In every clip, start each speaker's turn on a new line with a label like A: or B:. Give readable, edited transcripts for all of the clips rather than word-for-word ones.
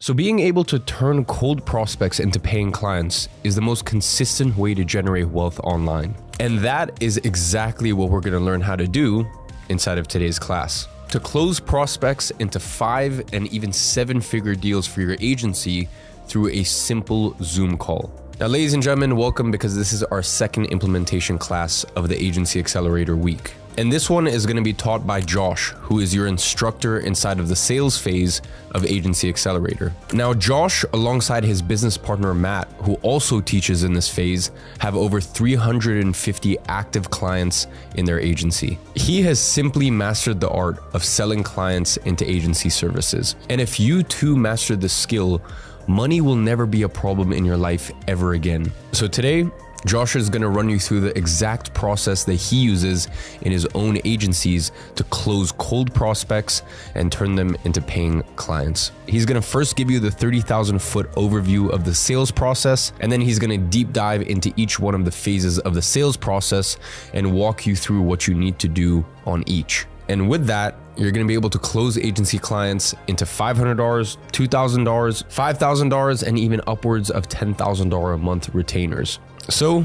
A: So being able to turn cold prospects into paying clients is the most consistent way to generate wealth online. And that is exactly what we're going to learn how to do inside of today's class. To close prospects into 5 and even 7-figure deals for your agency through a simple Zoom call. Now, ladies and gentlemen, welcome, because this is our second implementation class of the Agency Accelerator week. And this one is going to be taught by Josh, who is your instructor inside of the sales phase of Agency Accelerator. Now, Josh, alongside his business partner, Matt, who also teaches in this phase, have over 350 active clients in their agency. He has simply mastered the art of selling clients into agency services. And if you too master this skill, money will never be a problem in your life ever again. So today, Josh is going to run you through the exact process that he uses in his own agencies to close cold prospects and turn them into paying clients. He's going to first give you the 30,000-foot overview of the sales process, and then he's going to deep dive into each one of the phases of the sales process and walk you through what you need to do on each. And with that, you're going to be able to close agency clients into $500, $2,000, $5,000, and even upwards of $10,000 a month retainers. So,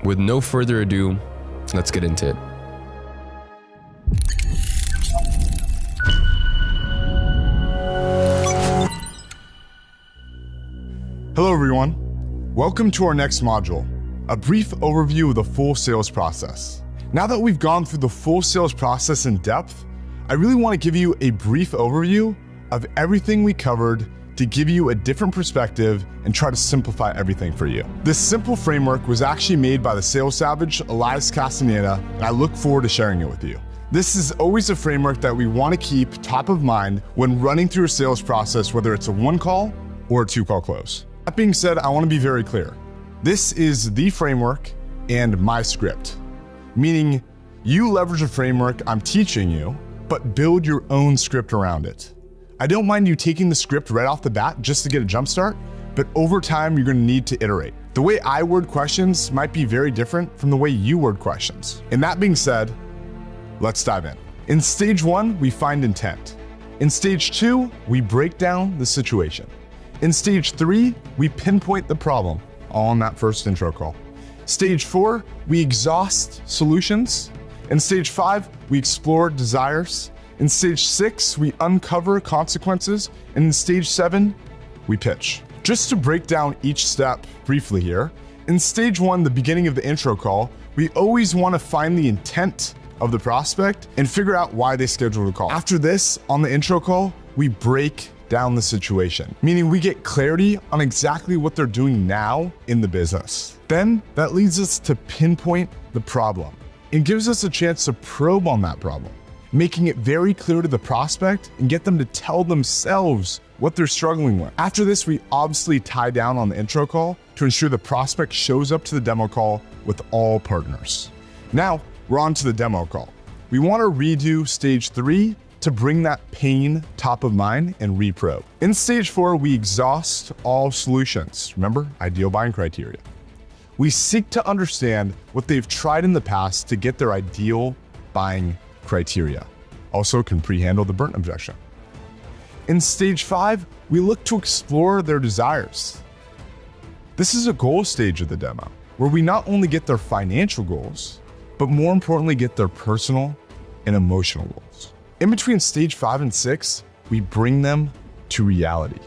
A: with no further ado, let's get into it.
B: Hello everyone. Welcome to our next module, a brief overview of the full sales process. Now that we've gone through the full sales process in depth, I really want to give you a brief overview of everything we covered to give you a different perspective and try to simplify everything for you. This simple framework was actually made by the sales savage, Elias Castaneda, and I look forward to sharing it with you. This is always a framework that we want to keep top of mind when running through a sales process, whether it's a 1-call or a 2-call close. That being said, I want to be very clear. This is the framework and my script, meaning you leverage a framework I'm teaching you, but build your own script around it. I don't mind you taking the script right off the bat just to get a jump start, but over time, you're going to need to iterate. The way I word questions might be very different from the way you word questions. And that being said, let's dive in. In stage 1, we find intent. In stage 2, we break down the situation. In stage 3, we pinpoint the problem, all in that first intro call. Stage 4, we exhaust solutions. In stage 5, we explore desires. In stage 6, we uncover consequences, and in stage 7, we pitch. Just to break down each step briefly here, in stage 1, the beginning of the intro call, we always want to find the intent of the prospect and figure out why they scheduled a call. After this, on the intro call, we break down the situation, meaning we get clarity on exactly what they're doing now in the business. Then that leads us to pinpoint the problem. It gives us a chance to probe on that problem, making it very clear to the prospect and get them to tell themselves what they're struggling with. After this, we obviously tie down on the intro call to ensure the prospect shows up to the demo call with all partners. Now, we're on to the demo call. We want to redo stage 3 to bring that pain top of mind and reprobe. In stage 4, we exhaust all solutions. Remember, ideal buying criteria. We seek to understand what they've tried in the past to get their ideal buying criteria. Also can pre-handle the burnt objection. In stage 5, we look to explore their desires. This is a goal stage of the demo, where we not only get their financial goals, but more importantly, get their personal and emotional goals. In between stage 5 and 6, we bring them to reality.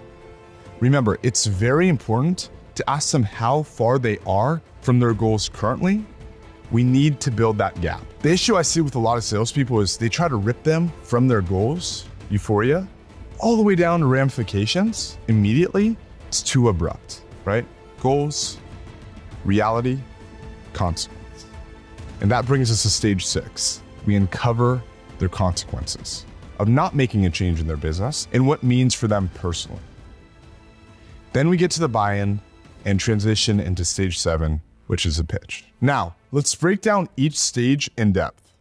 B: Remember, it's very important to ask them how far they are from their goals currently. We need to build that gap. The issue I see with a lot of salespeople is they try to rip them from their goals, euphoria, all the way down to ramifications immediately. It's too abrupt, right? Goals, reality, consequence. And that brings us to stage 6. We uncover their consequences of not making a change in their business and what it means for them personally. Then we get to the buy-in and transition into stage 7, which is a pitch. Now, let's break down each stage in depth.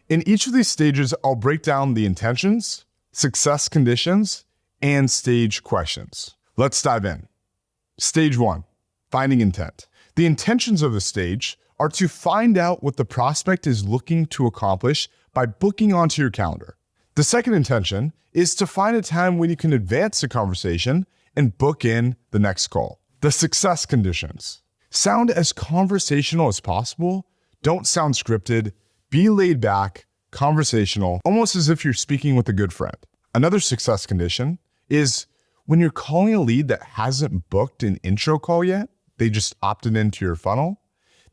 B: In each of these stages, I'll break down the intentions, success conditions, and stage questions. Let's dive in. Stage 1, finding intent. The intentions of the stage are to find out what the prospect is looking to accomplish by booking onto your calendar. The second intention is to find a time when you can advance the conversation and book in the next call. The success conditions. Sound as conversational as possible. Don't sound scripted. Be laid back, conversational, almost as if you're speaking with a good friend. Another success condition is when you're calling a lead that hasn't booked an intro call yet, they just opted into your funnel,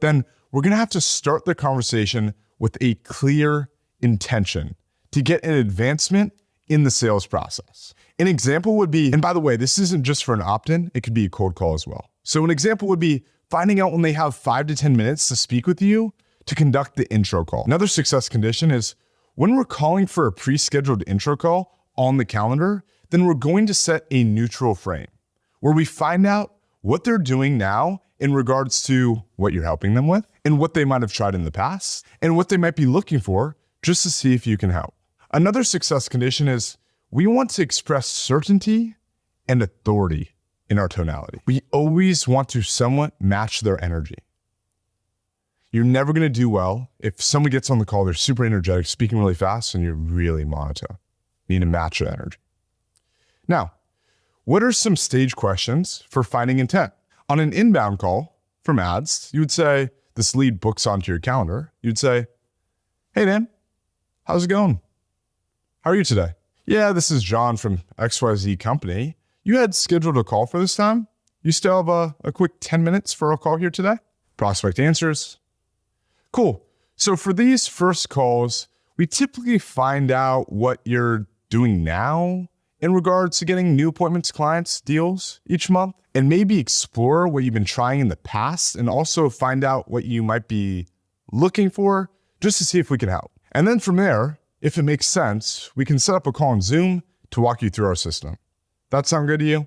B: then we're gonna have to start the conversation with a clear intention to get an advancement in the sales process. An example would be, and by the way, this isn't just for an opt-in, it could be a cold call as well. So an example would be finding out when they have 5 to 10 minutes to speak with you to conduct the intro call. Another success condition is when we're calling for a pre-scheduled intro call on the calendar, then we're going to set a neutral frame where we find out what they're doing now in regards to what you're helping them with and what they might have tried in the past and what they might be looking for just to see if you can help. Another success condition is we want to express certainty and authority in our tonality. We always want to somewhat match their energy. You're never going to do well if someone gets on the call, they're super energetic, speaking really fast, and you're really monotone. You need to match their energy. Now, what are some stage questions for finding intent? On an inbound call from ads, you would say, this lead books onto your calendar. You'd say, hey, Dan, how's it going? How are you today? Yeah, this is John from XYZ company. You had scheduled a call for this time? You still have a quick 10 minutes for a call here today? Prospect answers. Cool. So for these first calls, we typically find out what you're doing now in regards to getting new appointments, clients, deals each month, and maybe explore what you've been trying in the past and also find out what you might be looking for just to see if we can help. And then from there, if it makes sense, we can set up a call on Zoom to walk you through our system. That sound good to you?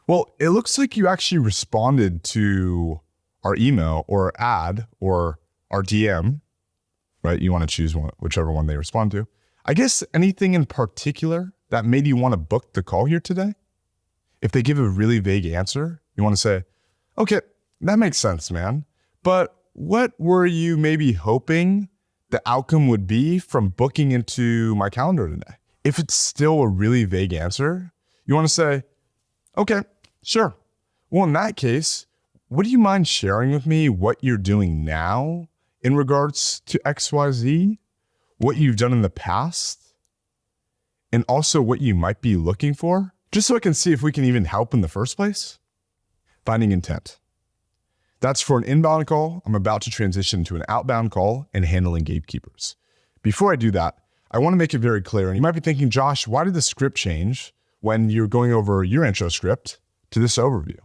B: Well, it looks like you actually responded to our email or ad or our DM, right? You want to choose one, whichever one they respond to. I guess anything in particular that made you want to book the call here today? If they give a really vague answer, you want to say, okay, that makes sense, man. But what were you maybe hoping the outcome would be from booking into my calendar today? If it's still a really vague answer, you want to say, okay, sure. Well, in that case, would you mind sharing with me what you're doing now in regards to XYZ, what you've done in the past, and also what you might be looking for, just so I can see if we can even help in the first place? Finding intent. That's for an inbound call. I'm about to transition to an outbound call and handling gatekeepers. Before I do that, I want to make it very clear, and you might be thinking, Josh, why did the script change when you're going over your intro script to this overview?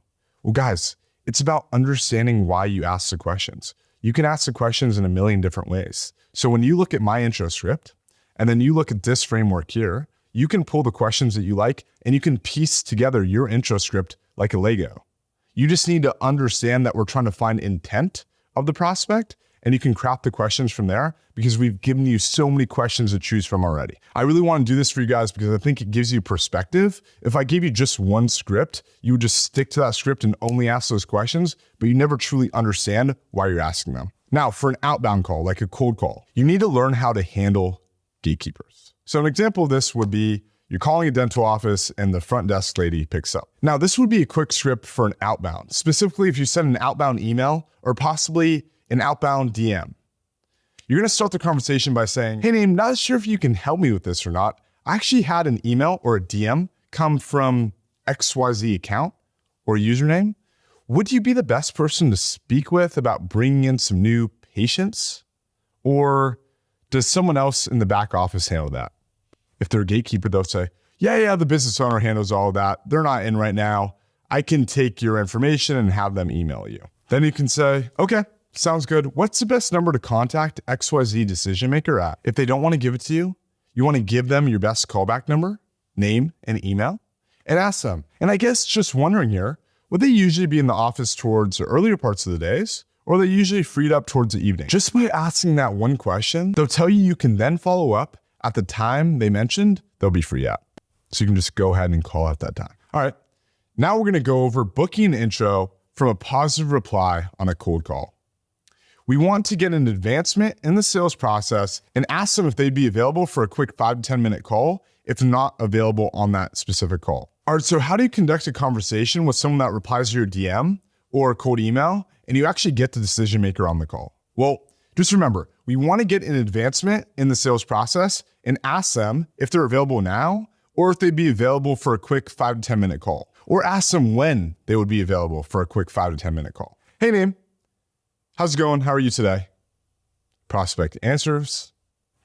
B: Well, guys, it's about understanding why you ask the questions. You can ask the questions in a million different ways. So when you look at my intro script, and then you look at this framework here, you can pull the questions that you like, and you can piece together your intro script like a Lego. You just need to understand that we're trying to find intent of the prospect, and you can craft the questions from there because we've given you so many questions to choose from already. I really want to do this for you guys because I think it gives you perspective. If I gave you just one script, you would just stick to that script and only ask those questions, but you never truly understand why you're asking them. Now, for an outbound call, like a cold call, you need to learn how to handle gatekeepers. So an example of this would be you're calling a dental office and the front desk lady picks up. Now, this would be a quick script for an outbound, specifically if you send an outbound email or possibly an outbound DM. You're going to start the conversation by saying, hey, Naeem, not sure if you can help me with this or not. I actually had an email or a DM come from XYZ account or username. Would you be the best person to speak with about bringing in some new patients? Or does someone else in the back office handle that? If they're a gatekeeper, they'll say, yeah, the business owner handles all of that. They're not in right now. I can take your information and have them email you. Then you can say, okay, sounds good. What's the best number to contact XYZ decision maker at? If they don't want to give it to you, you want to give them your best callback number, name, and email, and ask them. And I guess just wondering here, would they usually be in the office towards the earlier parts of the days, or are they usually freed up towards the evening? Just by asking that one question, they'll tell you you can then follow up at the time they mentioned they'll be free at. So you can just go ahead and call at that time. All right, now we're going to go over booking an intro from a positive reply on a cold call. We want to get an advancement in the sales process and ask them if they'd be available for a quick 5 to 10 minute call if not available on that specific call. All right, so how do you conduct a conversation with someone that replies to your DM or a cold email and you actually get the decision maker on the call? Well, just remember, we want to get an advancement in the sales process and ask them if they're available now or if they'd be available for a quick 5 to 10 minute call, or ask them when they would be available for a quick 5 to 10 minute call. Hey, name, how's it going? How are you today? Prospect answers.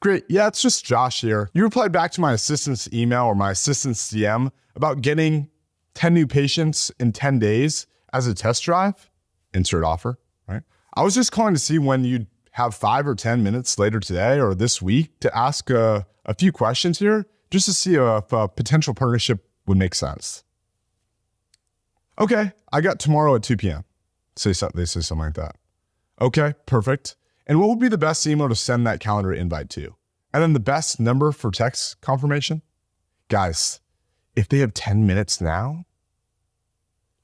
B: Great, yeah, it's just Josh here. You replied back to my assistant's email or my assistant's DM about getting 10 new patients in 10 days as a test drive. Insert offer, right? I was just calling to see when you'd have 5 or 10 minutes later today or this week to ask a few questions here just to see if a potential partnership would make sense. Okay, I got tomorrow at 2 p.m. They say something like that. Okay, perfect. And what would be the best email to send that calendar invite to? And then the best number for text confirmation? Guys, if they have 10 minutes now,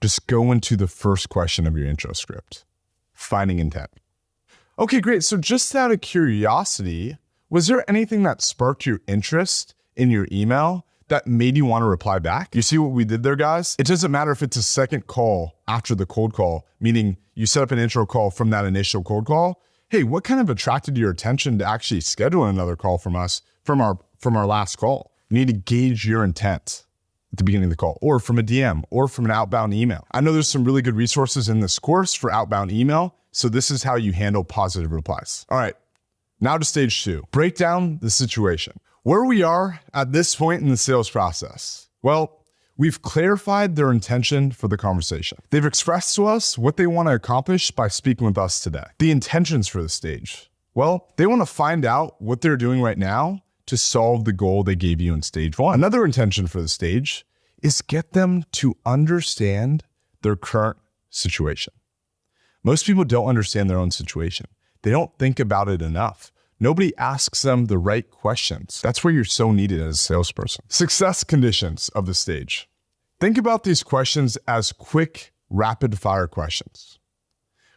B: just go into the first question of your intro script, finding intent. Okay, great. So just out of curiosity, was there anything that sparked your interest in your email that made you want to reply back? You see what we did there, guys? It doesn't matter if it's a second call after the cold call, meaning you set up an intro call from that initial cold call. Hey, what kind of attracted your attention to actually schedule another call from us from our last call? You need to gauge your intent at the beginning of the call, or from a DM, or from an outbound email. I know there's some really good resources in this course for outbound email, so this is how you handle positive replies. All right, now to stage 2. Break down the situation. Where we are at this point in the sales process. Well, we've clarified their intention for the conversation. They've expressed to us what they want to accomplish by speaking with us today. The intentions for the stage. Well, they want to find out what they're doing right now to solve the goal they gave you in stage 1. Another intention for the stage is get them to understand their current situation. Most people don't understand their own situation. They don't think about it enough. Nobody asks them the right questions. That's where you're so needed as a salesperson. Success conditions of the stage. Think about these questions as quick, rapid-fire questions.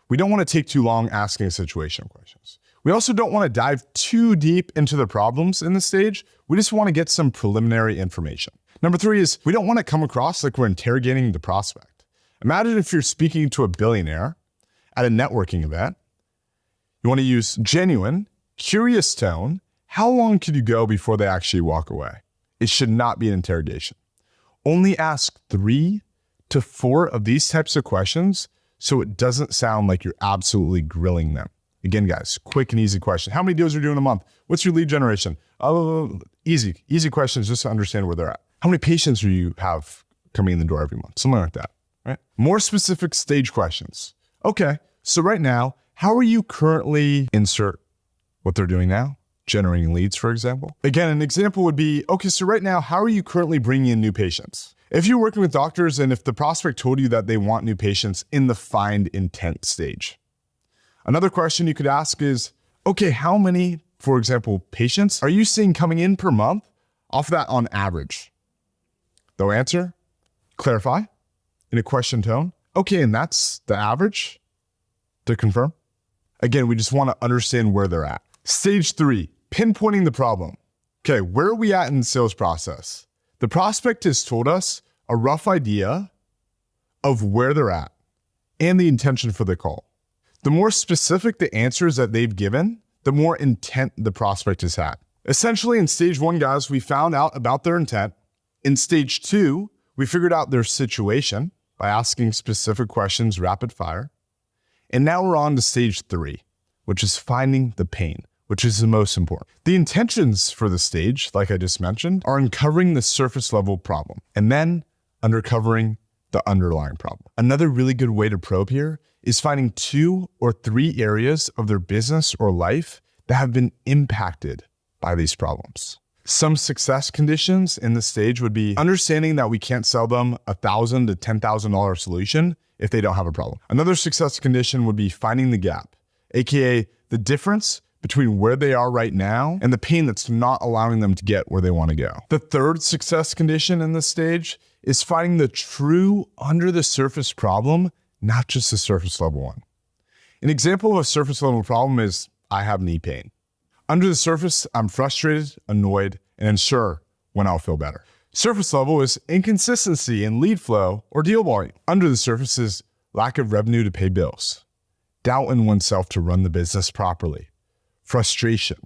B: We don't want to take too long asking situational questions. We also don't want to dive too deep into the problems in the stage. We just want to get some preliminary information. Number 3 is we don't want to come across like we're interrogating the prospect. Imagine if you're speaking to a billionaire at a networking event. You want to use genuine, curious tone. How long could you go before they actually walk away? It should not be an interrogation. Only ask 3 to 4 of these types of questions so it doesn't sound like you're absolutely grilling them. Again, guys, quick and easy question. How many deals are you doing a month? What's your lead generation? Oh, easy questions just to understand where they're at. How many patients do you have coming in the door every month? Something like that, right? More specific stage questions. Okay, so right now, how are you currently insert what they're doing now? Generating leads, for example. Again, an example would be, okay, so right now, how are you currently bringing in new patients? If you're working with doctors and if the prospect told you that they want new patients in the find intent stage. Another question you could ask is, okay, how many, for example, patients are you seeing coming in per month off of that on average? They'll answer, clarify in a question tone. Okay, and that's the average to confirm. Again, we just want to understand where they're at. Stage 3, pinpointing the problem. Okay, where are we at in the sales process? The prospect has told us a rough idea of where they're at and the intention for the call. The more specific the answers that they've given, the more intent the prospect has had. Essentially, in stage 1, guys, we found out about their intent. In stage 2, we figured out their situation by asking specific questions rapid fire. And now we're on to stage 3, which is finding the pain, which is the most important. The intentions for the stage, like I just mentioned, are uncovering the surface level problem and then uncovering the underlying problem. Another really good way to probe here is finding 2 or 3 areas of their business or life that have been impacted by these problems. Some success conditions in the stage would be understanding that we can't sell them a $1,000 to $10,000 solution if they don't have a problem. Another success condition would be finding the gap, aka the difference between where they are right now and the pain that's not allowing them to get where they want to go. The third success condition in this stage is finding the true under the surface problem, not just the surface level one. An example of a surface level problem is I have knee pain. Under the surface, I'm frustrated, annoyed, and unsure when I'll feel better. Surface level is inconsistency in lead flow or deal volume. Under the surface is lack of revenue to pay bills, doubt in oneself to run the business properly, frustration,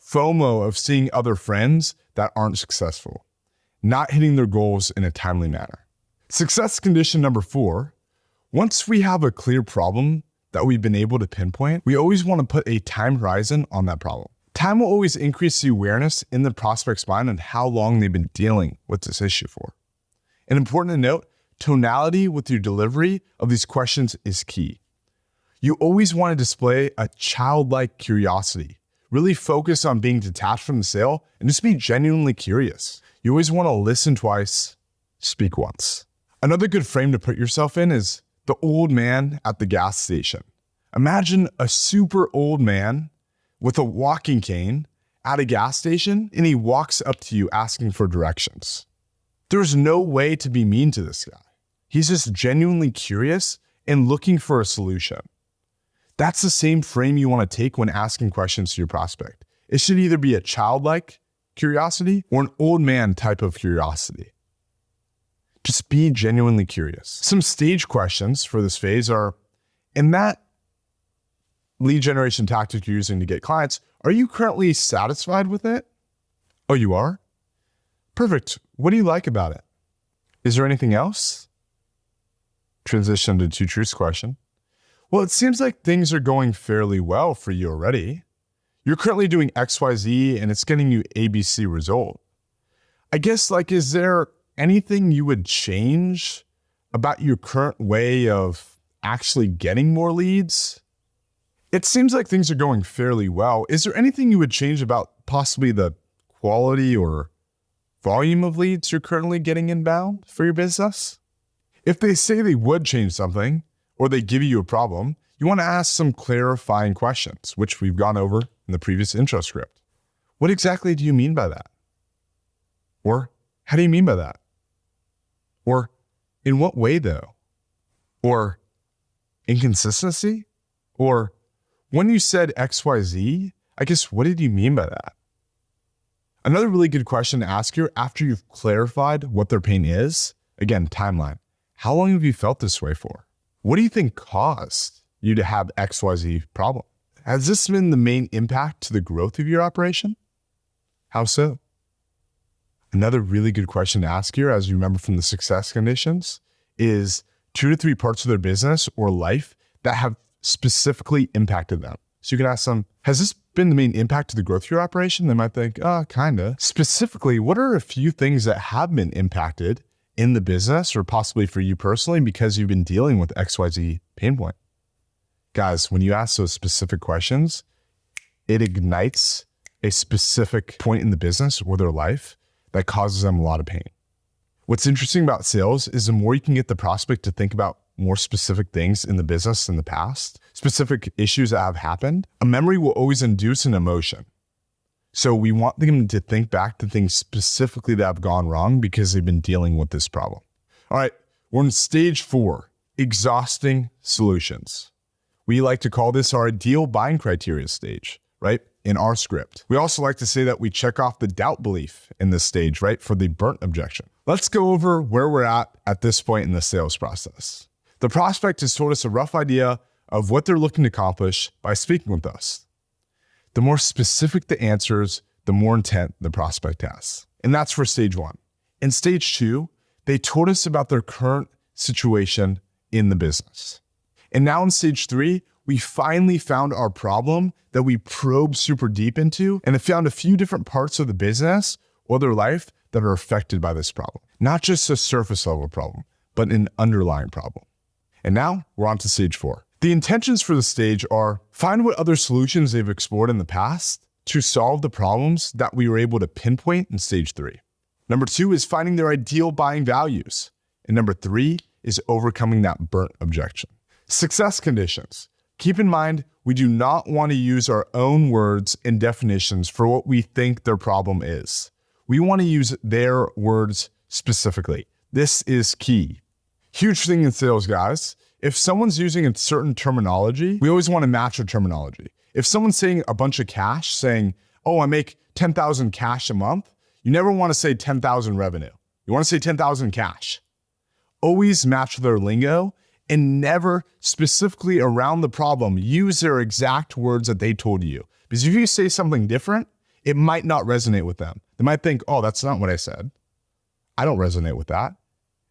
B: FOMO of seeing other friends that aren't successful, not hitting their goals in a timely manner. Success condition number 4, once we have a clear problem that we've been able to pinpoint, we always want to put a time horizon on that problem. Time will always increase the awareness in the prospect's mind on how long they've been dealing with this issue for. And important to note, tonality with your delivery of these questions is key. You always want to display a childlike curiosity. Really focus on being detached from the sale and just be genuinely curious. You always want to listen twice, speak once. Another good frame to put yourself in is the old man at the gas station. Imagine a super old man with a walking cane at a gas station, and he walks up to you asking for directions. There's no way to be mean to this guy. He's just genuinely curious and looking for a solution. That's the same frame you want to take when asking questions to your prospect. It should either be a childlike curiosity or an old man type of curiosity. Just be genuinely curious. Some stage questions for this phase are, in that lead generation tactic you're using to get clients, are you currently satisfied with it? Oh, you are? Perfect. What do you like about it? Is there anything else? Transition to 2 truths question. Well, it seems like things are going fairly well for you already. You're currently doing XYZ and it's getting you ABC result. I guess, is there anything you would change about your current way of actually getting more leads? It seems like things are going fairly well. Is there anything you would change about possibly the quality or volume of leads you're currently getting inbound for your business? If they say they would change something or they give you a problem, you want to ask some clarifying questions, which we've gone over in the previous intro script. What exactly do you mean by that? Or how do you mean by that? Or in what way though? Or inconsistency? Or when you said XYZ, I guess what did you mean by that? Another really good question to ask here after you've clarified what their pain is, again, timeline. How long have you felt this way for? What do you think caused you to have XYZ problem? Has this been the main impact to the growth of your operation? How so? Another really good question to ask here, as you remember from the success conditions, is 2 to 3 parts of their business or life that have specifically impacted them. So you can ask them, has this been the main impact to the growth of your operation? They might think, kinda. Specifically, what are a few things that have been impacted in the business or possibly for you personally because you've been dealing with XYZ pain point? Guys, when you ask those specific questions, it ignites a specific point in the business or their life that causes them a lot of pain. What's interesting about sales is the more you can get the prospect to think about more specific things in the business in the past, specific issues that have happened, a memory will always induce an emotion. So we want them to think back to things specifically that have gone wrong because they've been dealing with this problem. All right, we're in stage 4, exhausting solutions. We like to call this our ideal buying criteria stage, right? In our script. We also like to say that we check off the doubt belief in this stage, right? For the burnt objection. Let's go over where we're at this point in the sales process. The prospect has told us a rough idea of what they're looking to accomplish by speaking with us. The more specific the answers, the more intent the prospect has. And that's for stage 1. In stage 2, they told us about their current situation in the business. And now in stage 3, we finally found our problem that we probed super deep into and have found a few different parts of the business or their life that are affected by this problem. Not just a surface level problem, but an underlying problem. And now we're on to stage 4. The intentions for the stage are find what other solutions they've explored in the past to solve the problems that we were able to pinpoint in stage 3. Number 2 is finding their ideal buying values. And number 3 is overcoming that burnt objection. Success conditions. Keep in mind, we do not want to use our own words and definitions for what we think their problem is. We want to use their words specifically. This is key. Huge thing in sales, guys. If someone's using a certain terminology, we always want to match our terminology. If someone's saying a bunch of cash, saying, oh, I make 10,000 cash a month, You never want to say 10,000 revenue. You want to say 10,000 cash. Always match their lingo and never specifically around the problem use their exact words that they told you. Because if you say something different, it might not resonate with them. They might think, oh, that's not what I said. I don't resonate with that.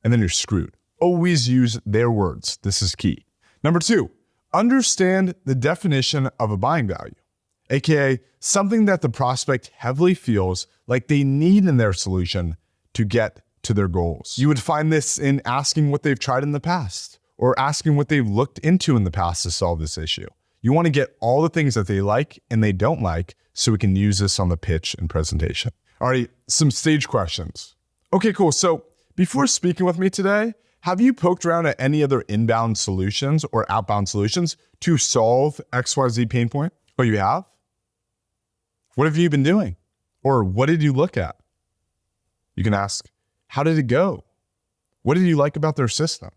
B: And then you're screwed. Always use their words. This is key. Number 2, understand the definition of a buying value, aka something that the prospect heavily feels like they need in their solution to get to their goals. You would find this in asking what they've tried in the past or asking what they've looked into in the past to solve this issue. You want to get all the things that they like and they don't like so we can use this on the pitch and presentation. All right, some stage questions. Okay, cool. So before speaking with me today, have you poked around at any other inbound solutions or outbound solutions to solve XYZ pain point? Oh, you have? What have you been doing? Or what did you look at? You can ask, how did it go? What did you like about their system?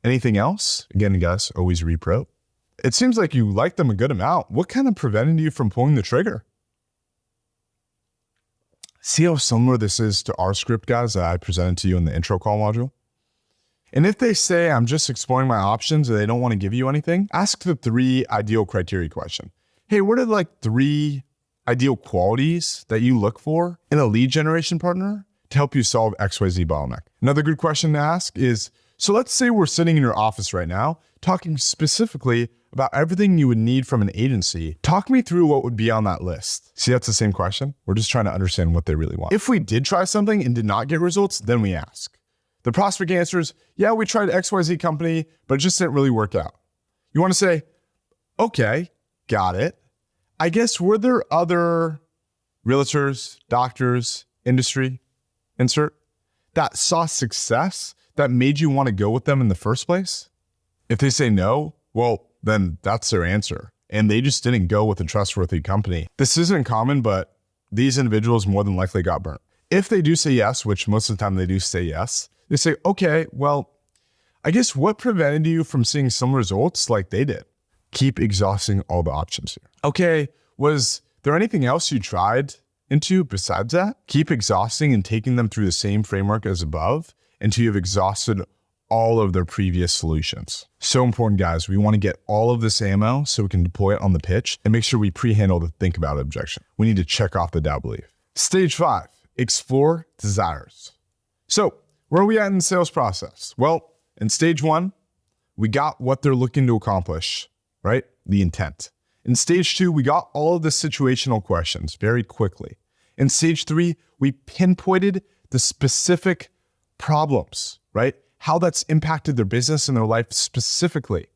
B: Anything else? Again, guys, always repro. It seems like you like them a good amount. What kind of prevented you from pulling the trigger? See how similar this is to our script, guys, that I presented to you in the intro call module? And if they say, I'm just exploring my options and they don't want to give you anything, ask the 3 ideal criteria question. Hey, what are like 3 ideal qualities that you look for in a lead generation partner to help you solve XYZ bottleneck? Another good question to ask is, so let's say we're sitting in your office right now, talking specifically about everything you would need from an agency. Talk me through what would be on that list. See, that's the same question. We're just trying to understand what they really want. If we did try something and did not get results, then we ask. The prospect answers, yeah, we tried XYZ company, but it just didn't really work out. You want to say, okay, got it. I guess, were there other realtors, doctors, industry, insert, that saw success that made you want to go with them in the first place? If they say no, well, then that's their answer. And they just didn't go with a trustworthy company. This isn't common, but these individuals more than likely got burnt. If they do say yes, which most of the time they do say yes, they say, okay, well, I guess what prevented you from seeing some results like they did? Keep exhausting all the options here. Okay, was there anything else you tried into besides that? Keep exhausting and taking them through the same framework as above until you've exhausted all of their previous solutions. So important, guys. We want to get all of this ammo so we can deploy it on the pitch and make sure we pre-handle the think about it objection. We need to check off the doubt belief. Stage 5, explore desires. So where are we at in the sales process? Well, in stage 1, we got what they're looking to accomplish, right? The intent. In stage 2, we got all of the situational questions very quickly. In stage 3, we pinpointed the specific problems, right? How that's impacted their business and their life specifically.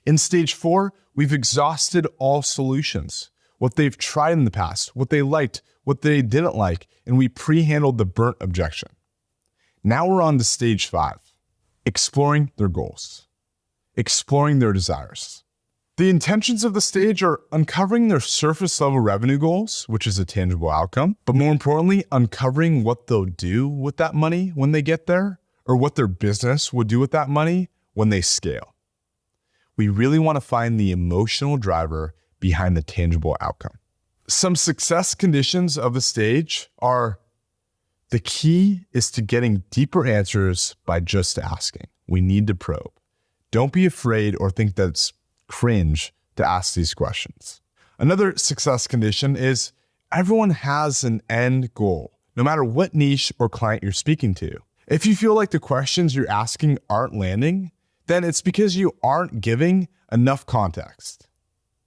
B: In stage 4, we've exhausted all solutions, what they've tried in the past, what they liked, what they didn't like, and we pre-handled the burnt objection. Now we're on to stage 5, exploring their goals, exploring their desires. The intentions of the stage are uncovering their surface level revenue goals, which is a tangible outcome, but more importantly, uncovering what they'll do with that money when they get there, or what their business will do with that money when they scale. We really want to find the emotional driver behind the tangible outcome. Some success conditions of the stage are, the key is to getting deeper answers by just asking. We need to probe. Don't be afraid or think that it's cringe to ask these questions. Another success condition is everyone has an end goal, no matter what niche or client you're speaking to. If you feel like the questions you're asking aren't landing, then it's because you aren't giving enough context.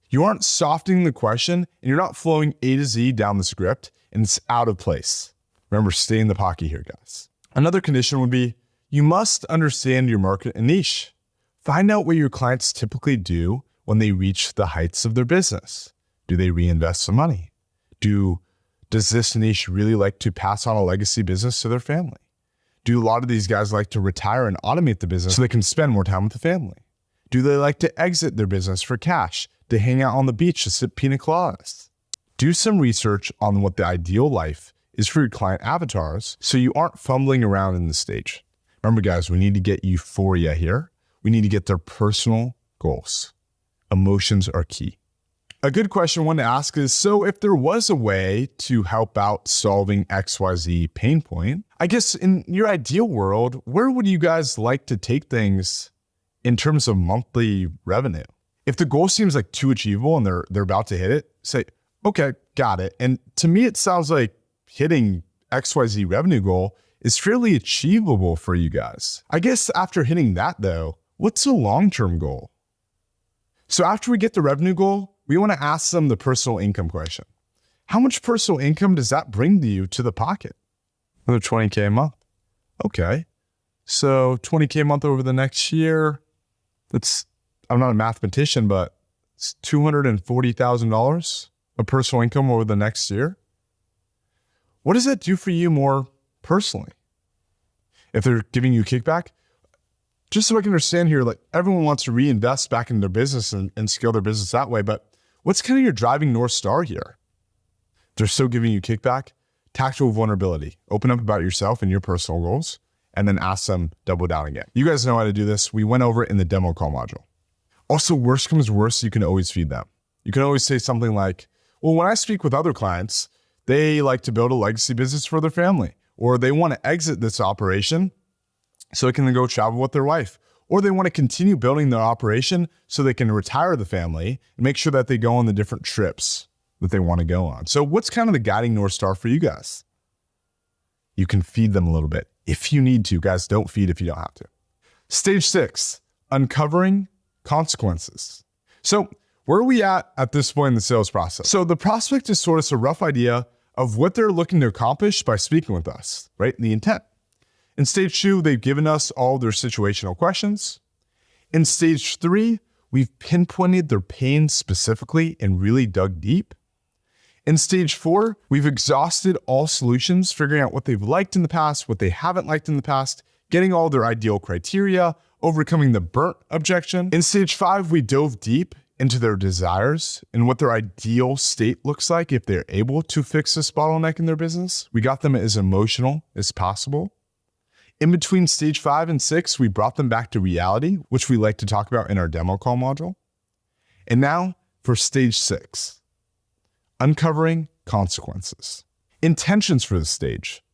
B: You aren't softening the question and you're not flowing A to Z down the script and it's out of place. Remember, stay in the pocket here, guys. Another condition would be, you must understand your market and niche. Find out what your clients typically do when they reach the heights of their business. Do they reinvest some money? Does this niche really like to pass on a legacy business to their family? Do a lot of these guys like to retire and automate the business so they can spend more time with the family? Do they like to exit their business for cash, to hang out on the beach, to sip pina coladas? Do some research on what the ideal life is for your client avatars so you aren't fumbling around in the stage. Remember, guys, we need to get euphoria here. We need to get their personal goals. Emotions are key. A good question one to ask is, so if there was a way to help out solving XYZ pain point, I guess in your ideal world, where would you guys like to take things in terms of monthly revenue? If the goal seems like too achievable and they're about to hit it, say, okay, got it. And to me, it sounds like hitting XYZ revenue goal is fairly achievable for you guys. I guess after hitting that though, what's the long-term goal? So after we get the revenue goal, we want to ask them the personal income question. How much personal income does that bring to you to the pocket? Another 20K a month. Okay. So 20K a month over the next year, I'm not a mathematician, but it's $240,000 of personal income over the next year. What does that do for you more personally? If they're giving you kickback, just so I can understand here, like everyone wants to reinvest back in their business and scale their business that way, but what's kind of your driving North Star here? They're still giving you kickback, tactical vulnerability. Open up about yourself and your personal goals, and then ask them double down again. You guys know how to do this. We went over it in the demo call module. Also, worst comes worst, you can always feed them. You can always say something like, well, when I speak with other clients, they like to build a legacy business for their family, or they want to exit this operation so they can go travel with their wife, or they want to continue building their operation so they can retire the family and make sure that they go on the different trips that they want to go on. So what's kind of the guiding North Star for you guys? You can feed them a little bit if you need to. Guys, don't feed if you don't have to. Stage 6, uncovering consequences. So where are we at this point in the sales process? So the prospect has told us a rough idea of what they're looking to accomplish by speaking with us, right? The intent. In stage 2, they've given us all their situational questions. In stage 3, we've pinpointed their pain specifically and really dug deep. In stage 4, we've exhausted all solutions, figuring out what they've liked in the past, what they haven't liked in the past, getting all their ideal criteria, overcoming the burnt objection. In stage 5, we dove deep into their desires and what their ideal state looks like if they're able to fix this bottleneck in their business. We got them as emotional as possible. In between stage 5 and 6, we brought them back to reality, which we like to talk about in our demo call module. And now for stage 6, uncovering consequences. Intentions for this stage.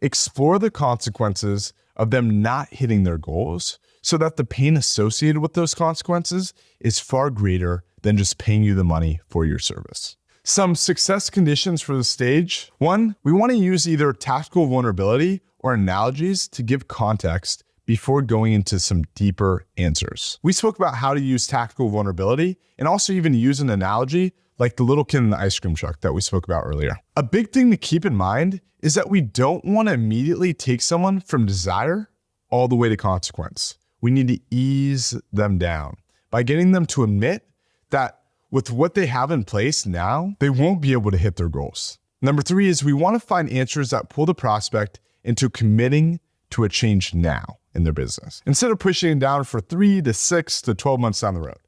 B: Explore the consequences of them not hitting their goals so that the pain associated with those consequences is far greater than just paying you the money for your service. Some success conditions for the stage. 1, we want to use either tactical vulnerability or analogies to give context before going into some deeper answers. We spoke about how to use tactical vulnerability and also even use an analogy like the little kid in the ice cream truck that we spoke about earlier. A big thing to keep in mind is that we don't want to immediately take someone from desire all the way to consequence. We need to ease them down by getting them to admit that with what they have in place now, they won't be able to hit their goals. Number 3 is we want to find answers that pull the prospect into committing to a change now in their business, instead of pushing it down for 3 to 6 to 12 months down the road.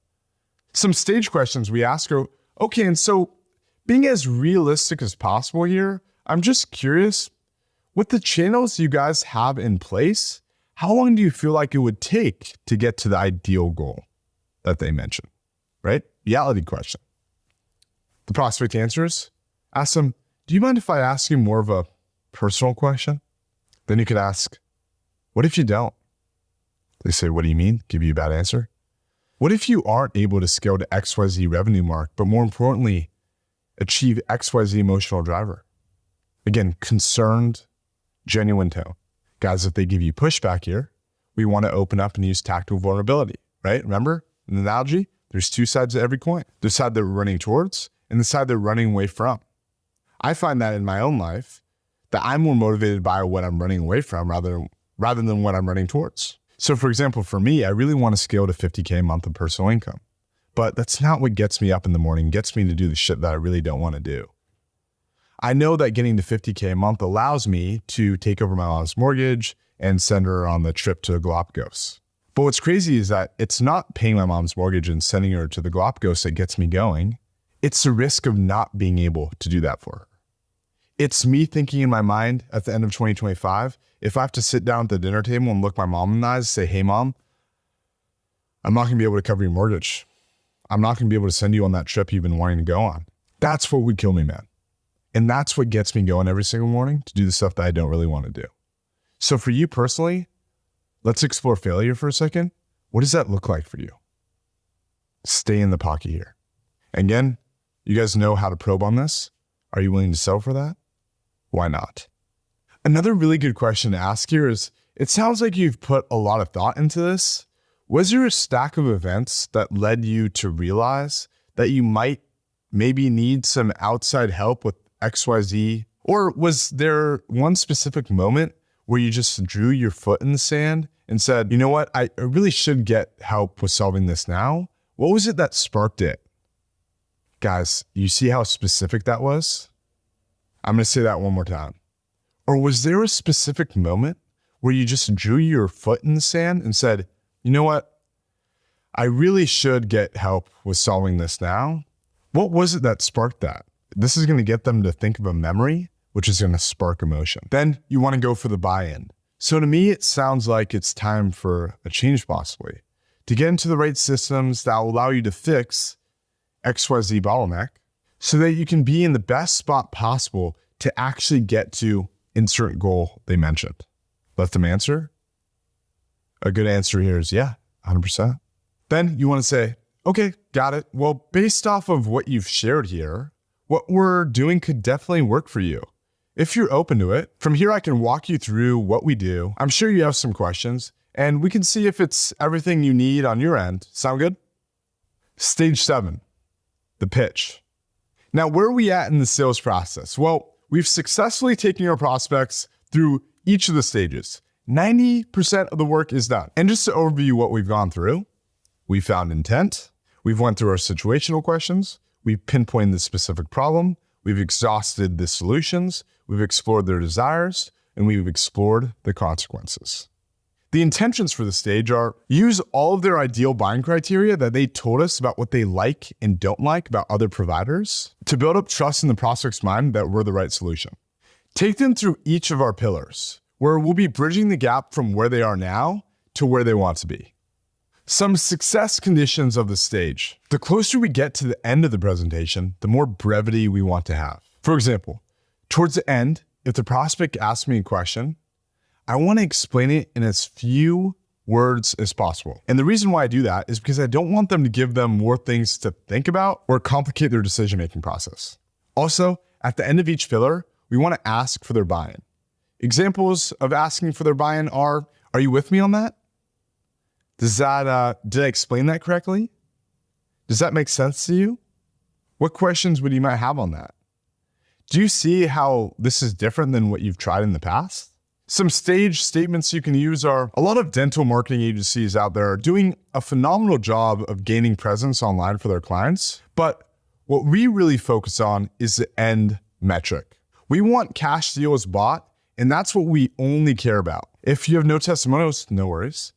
B: Some stage questions we ask are, okay, and so being as realistic as possible here, I'm just curious, with the channels you guys have in place, how long do you feel like it would take to get to the ideal goal that they mentioned, right? Reality question. The prospect answers, ask them, do you mind if I ask you more of a personal question? Then you could ask, what if you don't? They say, what do you mean? Give you a bad answer. What if you aren't able to scale to XYZ revenue mark, but more importantly, achieve XYZ emotional driver? Again, concerned, genuine tone. Guys, if they give you pushback here, we want to open up and use tactical vulnerability, right? Remember, in the analogy, there's 2 sides to every coin. The side that we're running towards and the side they're running away from. I find that in my own life, that I'm more motivated by what I'm running away from rather than what I'm running towards. So for example, for me, I really want to scale to 50K a month of personal income, but that's not what gets me up in the morning, gets me to do the shit that I really don't want to do. I know that getting to 50K a month allows me to take over my mom's mortgage and send her on the trip to Galapagos. But what's crazy is that it's not paying my mom's mortgage and sending her to the Galapagos that gets me going. It's the risk of not being able to do that for her. It's me thinking in my mind at the end of 2025, if I have to sit down at the dinner table and look my mom in the eyes and say, hey mom, I'm not gonna be able to cover your mortgage. I'm not going to be able to send you on that trip you've been wanting to go on. That's what would kill me, man. And that's what gets me going every single morning to do the stuff that I don't really want to do. So for you personally, let's explore failure for a second. What does that look like for you? Stay in the pocket here. Again, you guys know how to probe on this. Are you willing to settle for that? Why not? Another really good question to ask here is, it sounds like you've put a lot of thought into this. Was there a stack of events that led you to realize that you might maybe need some outside help with XYZ? Or was there one specific moment where you just drew your foot in the sand and said, you know what, I really should get help with solving this now? What was it that sparked it? Guys, you see how specific that was? I'm going to say that one more time. Or was there a specific moment where you just drew your foot in the sand and said, you know what, I really should get help with solving this now? What was it that sparked that? This is going to get them to think of a memory, which is going to spark emotion. Then you want to go for the buy-in. So to me, it sounds like it's time for a change possibly, to get into the right systems that will allow you to fix XYZ bottleneck so that you can be in the best spot possible to actually get to insert goal they mentioned. Let them answer. A good answer here is yeah, 100%. Then you want to say, okay, got it. Well, based off of what you've shared here, what we're doing could definitely work for you. If you're open to it, from here I can walk you through what we do. I'm sure you have some questions, and we can see if it's everything you need on your end. Sound good? Stage 7, the pitch. Now, where are we at in the sales process? Well, we've successfully taken our prospects through each of the stages. 90% of the work is done. And just to overview what we've gone through, we found intent, we've went through our situational questions, we've pinpointed the specific problem, we've exhausted the solutions, we've explored their desires, and we've explored the consequences. The intentions for the stage are use all of their ideal buying criteria that they told us about what they like and don't like about other providers to build up trust in the prospect's mind that we're the right solution. Take them through each of our pillars, where we'll be bridging the gap from where they are now to where they want to be. Some success conditions of the stage. The closer we get to the end of the presentation, the more brevity we want to have. For example, towards the end, if the prospect asks me a question, I want to explain it in as few words as possible. And the reason why I do that is because I don't want them to give them more things to think about or complicate their decision-making process. Also, at the end of each pillar, we want to ask for their buy-in. Examples of asking for their buy-in are you with me on that? Did I explain that correctly? Does that make sense to you? What questions would you might have on that? Do you see how this is different than what you've tried in the past? Some stage statements you can use are, a lot of dental marketing agencies out there are doing a phenomenal job of gaining presence online for their clients, but what we really focus on is the end metric. We want cash deals bought, and that's what we only care about. If you have no testimonials, no worries.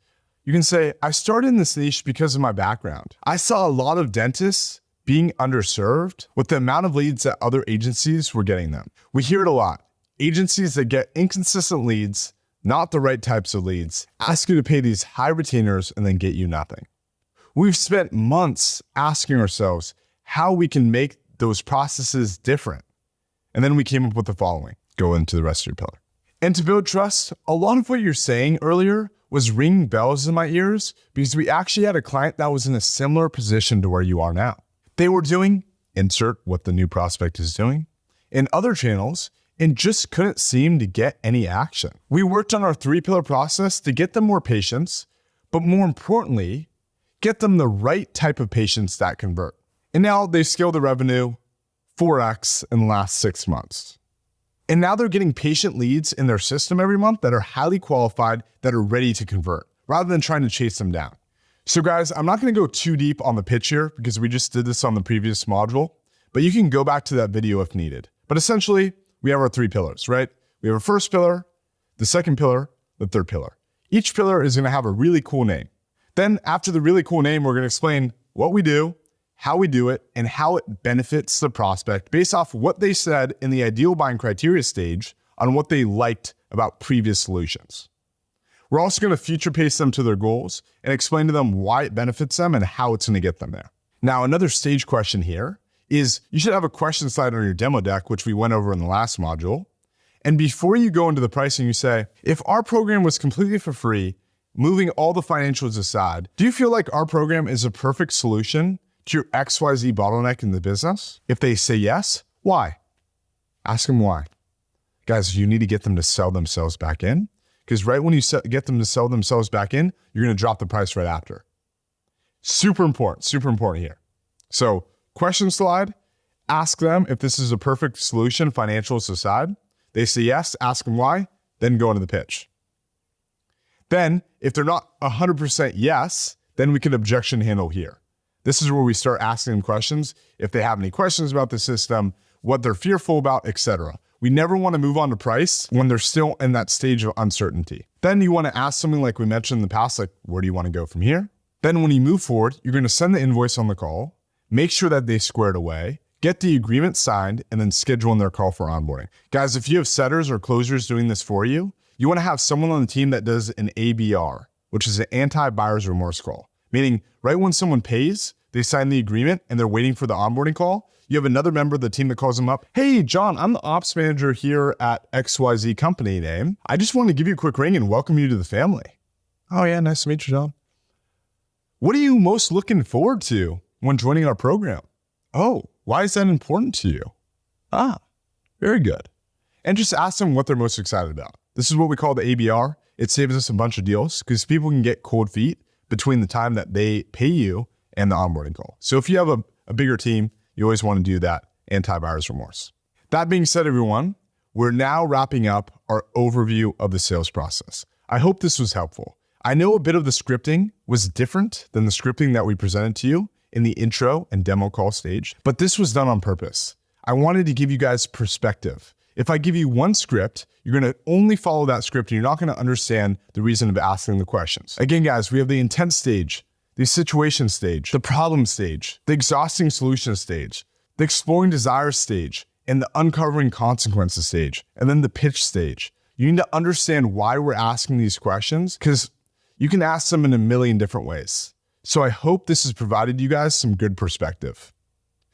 B: You can say, I started in this niche because of my background. I saw a lot of dentists being underserved with the amount of leads that other agencies were getting them. We hear it a lot. Agencies that get inconsistent leads, not the right types of leads, ask you to pay these high retainers and then get you nothing. We've spent months asking ourselves how we can make those processes different. And then we came up with the following. Go into the rest of your pillar. And to build trust, a lot of what you're saying earlier was ringing bells in my ears because we actually had a client that was in a similar position to where you are now. They were doing, insert what the new prospect is doing, in other channels and just couldn't seem to get any action. We worked on our 3-pillar process to get them more patients, but more importantly, get them the right type of patients that convert. And now they've scaled the revenue 4x in the last 6 months. And now they're getting patient leads in their system every month that are highly qualified, that are ready to convert, rather than trying to chase them down. So guys, I'm not going to go too deep on the pitch here because we just did this on the previous module, but you can go back to that video if needed. But essentially, we have our 3 pillars, right? We have our first pillar, the second pillar, the third pillar. Each pillar is going to have a really cool name. Then after the really cool name, we're going to explain what we do, how we do it, and how it benefits the prospect based off what they said in the ideal buying criteria stage on what they liked about previous solutions. We're also going to future pace them to their goals and explain to them why it benefits them and how it's going to get them there. Now, another stage question here is you should have a question slide on your demo deck, which we went over in the last module. And before you go into the pricing, you say, if our program was completely for free, moving all the financials aside, do you feel like our program is a perfect solution to your XYZ bottleneck in the business? If they say yes, why? Ask them why. Guys, you need to get them to sell themselves back in, because right when you get them to sell themselves back in, you're going to drop the price right after. Super important here. So question slide, ask them if this is a perfect solution, financials aside. They say yes, ask them why, then go into the pitch. Then, if they're not 100% yes, then we can objection handle here. This is where we start asking them questions. If they have any questions about the system, what they're fearful about, etc. We never want to move on to price when they're still in that stage of uncertainty. Then you want to ask something like we mentioned in the past, like, where do you want to go from here? Then when you move forward, you're going to send the invoice on the call, make sure that they square it away, get the agreement signed, and then schedule in their call for onboarding. Guys, if you have setters or closers doing this for you, you want to have someone on the team that does an ABR, which is an anti-buyer's remorse call. Meaning, right when someone pays, they sign the agreement and they're waiting for the onboarding call. You have another member of the team that calls them up. Hey, John, I'm the ops manager here at XYZ company name. I just wanted to give you a quick ring and welcome you to the family. Oh yeah, nice to meet you, John. What are you most looking forward to when joining our program? Oh, why is that important to you? Ah, very good. And just ask them what they're most excited about. This is what we call the ABR. It saves us a bunch of deals because people can get cold feet between the time that they pay you and the onboarding call. So if you have a bigger team, you always want to do that anti-buyer's remorse. That being said, everyone, we're now wrapping up our overview of the sales process. I hope this was helpful. I know a bit of the scripting was different than the scripting that we presented to you in the intro and demo call stage, but this was done on purpose. I wanted to give you guys perspective. If I give you one script, you're going to only follow that script and you're not going to understand the reason of asking the questions. Again, guys, we have the intent stage, the situation stage, the problem stage, the exhausting solution stage, the exploring desires stage, and the uncovering consequences stage, and then the pitch stage. You need to understand why we're asking these questions because you can ask them in a million different ways. So I hope this has provided you guys some good perspective.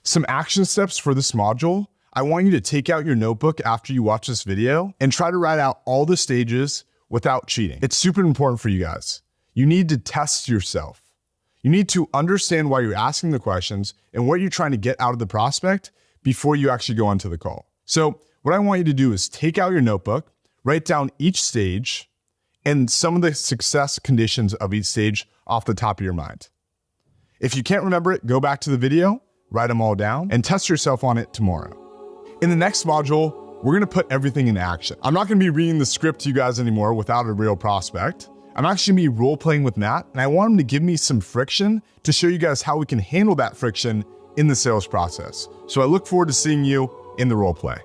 B: Some action steps for this module. I want you to take out your notebook after you watch this video and try to write out all the stages without cheating. It's super important for you guys. You need to test yourself. You need to understand why you're asking the questions and what you're trying to get out of the prospect before you actually go onto the call. So what I want you to do is take out your notebook, write down each stage and some of the success conditions of each stage off the top of your mind. If you can't remember it, go back to the video, write them all down, and test yourself on it tomorrow. In the next module, we're gonna put everything in action. I'm not gonna be reading the script to you guys anymore without a real prospect. I'm actually gonna be role-playing with Matt, and I want him to give me some friction to show you guys how we can handle that friction in the sales process. So I look forward to seeing you in the role play.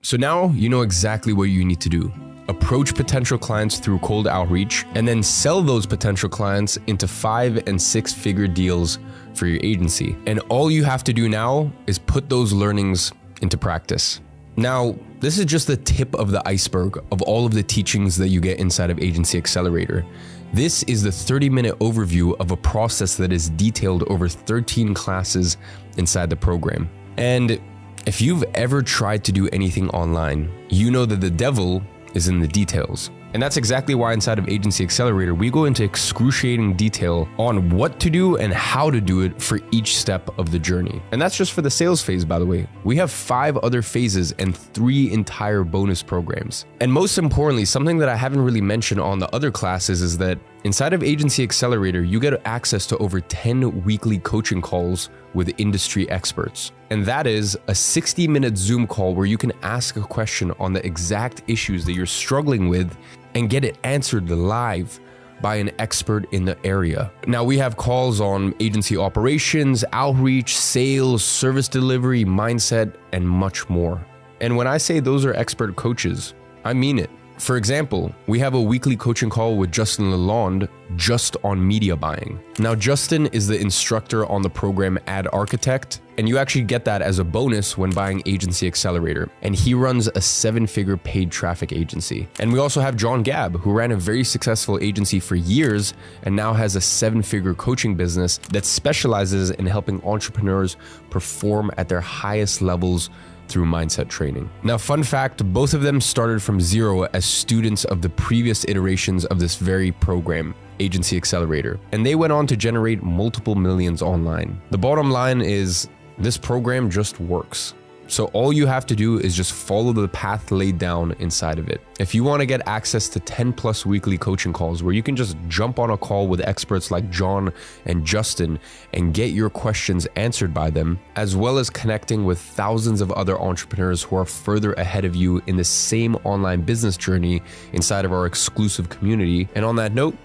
A: So now you know exactly what you need to do. Approach potential clients through cold outreach, and then sell those potential clients into 5- and 6-figure deals for your agency. And all you have to do now is put those learnings into practice. Now, this is just the tip of the iceberg of all of the teachings that you get inside of Agency Accelerator. This is the 30-minute overview of a process that is detailed over 13 classes inside the program. And if you've ever tried to do anything online, you know that the devil is in the details. And that's exactly why inside of Agency Accelerator, we go into excruciating detail on what to do and how to do it for each step of the journey. And that's just for the sales phase, by the way. We have 5 other phases and 3 entire bonus programs. And most importantly, something that I haven't really mentioned on the other classes is that inside of Agency Accelerator, you get access to over 10 weekly coaching calls with industry experts. And that is a 60-minute Zoom call where you can ask a question on the exact issues that you're struggling with and get it answered live by an expert in the area. Now we have calls on agency operations, outreach, sales, service delivery, mindset, and much more. And when I say those are expert coaches, I mean it. For example, we have a weekly coaching call with Justin Lalonde just on media buying. Now, Justin is the instructor on the program Ad Architect, and you actually get that as a bonus when buying Agency Accelerator. And he runs a 7-figure paid traffic agency. And we also have John Gabb, who ran a very successful agency for years and now has a 7-figure coaching business that specializes in helping entrepreneurs perform at their highest levels through mindset training. Now, fun fact, both of them started from zero as students of the previous iterations of this very program, Agency Accelerator, and they went on to generate multiple millions online. The bottom line is this program just works. So all you have to do is just follow the path laid down inside of it. If you want to get access to 10+ weekly coaching calls where you can just jump on a call with experts like John and Justin and get your questions answered by them, as well as connecting with thousands of other entrepreneurs who are further ahead of you in the same online business journey inside of our exclusive community. And on that note,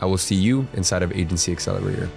A: I will see you inside of Agency Accelerator.